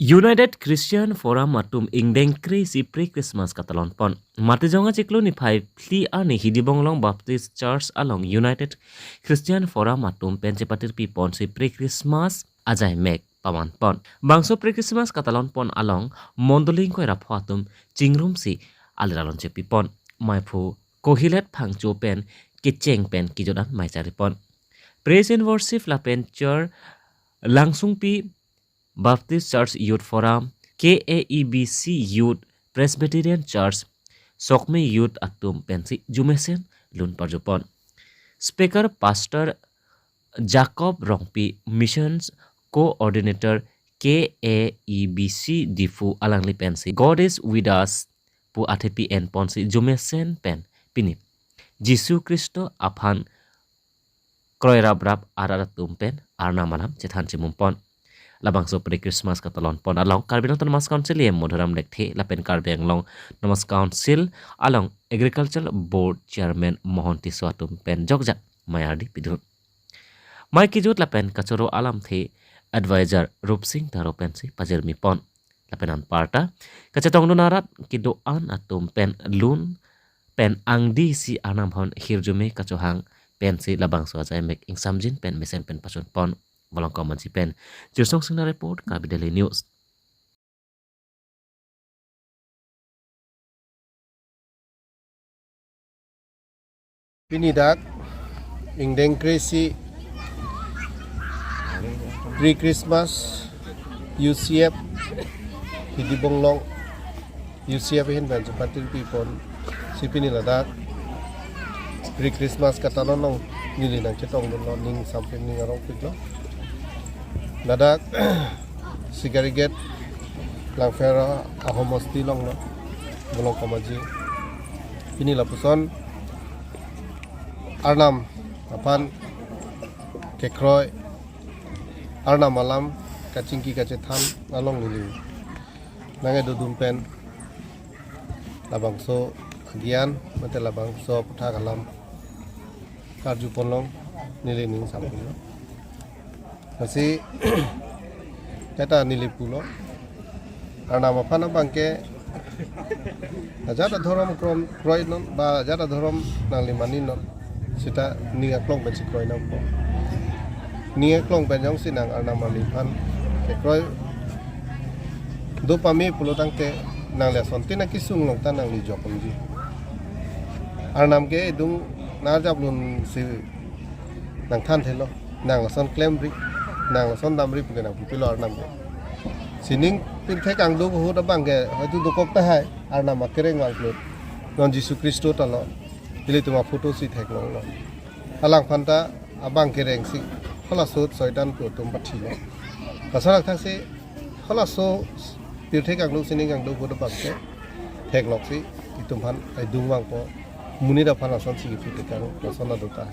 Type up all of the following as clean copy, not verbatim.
United Christian Forum atum Ingdeng si Pre Christmas Katalon pon. Mati jonga ciklu ni phai pli ani Hidibonglong Baptist Church along United Christian Forum atum pencepatir pi pon si Pre Christmas ajai mek paman pon. Bangso Pre Christmas Katalon pon along mondoling ko rapho atum chingrum si aliralon cepi pon. Mai phu kohilet phangcho pen kicheng pen kijodan mai cari pon. Praise and worship la pen chur langsung pi Baptist Church Youth Forum, KAEBC Youth Presbyterian Church, Sokme Youth Atum Pensi Jumesen Lun Parjupon. Speaker Pastor Jacob Rongpi Missions Coordinator KAEBC Difu Alangli Pensi. God is with us pu athepi en ponsi Jumesen pen pinip. Jisu Kristo aphan kroirabrap araratum pen arna malam cethan cimumpon. Labang so Pre Christmas Katalon pon along Karbino Thomas Council Modharam Lekhe Lapen Ingdeng Thomas Council along Agricultural Board Chairman Mohonti Swatum pen Jogja Mayardi Pidun Mai Kijut Lapen Kachoro Alam The Advisor Rup Singh Taro Pensi Pajermi pon Lapenan Parta Kacetong Donarat Kidoan atum pen Lun pen Angdi si Anam Hon Hirjume Kacohang Pensi Labang so Ajay Mek Ing Samjin pen Mesen pen Pasun pon Walang komen si pen. Jursong sing na report Kabi Daily News. Pinidak Ingdeng Kresi Pre Christmas UCF Hidibonglong UCF hin ban sepatir pipon si piniladak Pre Christmas Katalon nong nililang cetong don ning sampai ning arong piglo nadak sigariget lang fera ahomosti long no bolong kamaji ini lapuson arnam apan kekroy arnam malam kacingki kacethan along lili nangai dudum pen labangso agian mate labangso putha kalam karju ponlong nili ning sampai no Masih kata nilipulo, karena apa na bangke, jada thorom kroy non, ba jada thorom nang limani non, sita ninga klong bensi kroy nang po, ninga klong benjong sinang arna malipan, kroy, do pami pulo tangke nang leson tina kisung long tan nang lijok kunji, arnam ke dung najab lun si nang than thelo, nang leson claim ri. Nang son damri puke nang pipilor nam ke sining pin thek ang do hu da bang ke hotu do kok ta hai ar nam akereng wal klut non Jisu Kristo talo ile tuma photo si thek long lo alang phanta abang kereng si khala sot soitan pro tum pathi lo kasarak thak si khala so pin thek ang do sining ang do hu da bang ke thek lok si itum phan ai dung wang po muni da phan son si ki te kang son na do ta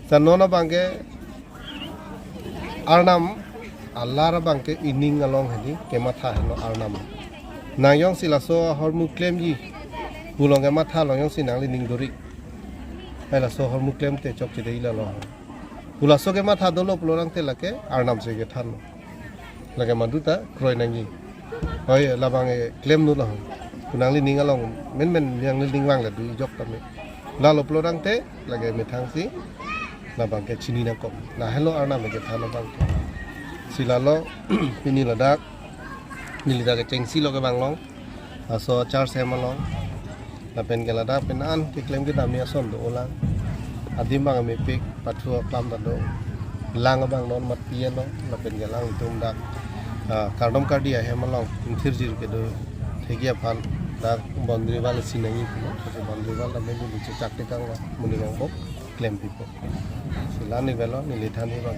san no na bang ke Arnam Allah bangke ining along hadi kematha helo arnam nayong silaso hormu claim ji bulong kematha loyong sinang lining dori hela so hormu claim te chok chide ila lo bulaso kematha dolo plorang te lake arnam se ke than lage maduta kroi nangi hoy labang claim nu lo kunang lining along men yang lining wang la du jok tame la lo plorang te lage methang si na bangke chini na kom na hello arna mege thana bangke silalo pini ladak nilida ke chengsi lo ke banglong aso char semalong la pen ke ladak pen an ke klem ke damia son do olang adim bang me pik pathu klam da do lang bang non mat pien no la pen ke lang tum dak kardom kardia hemalong inthir jir ke do thegia phan dak bondri wal sinangi ko so bondri wal da me bu chakte kang muni bang bok claim people silani velo nilithani bang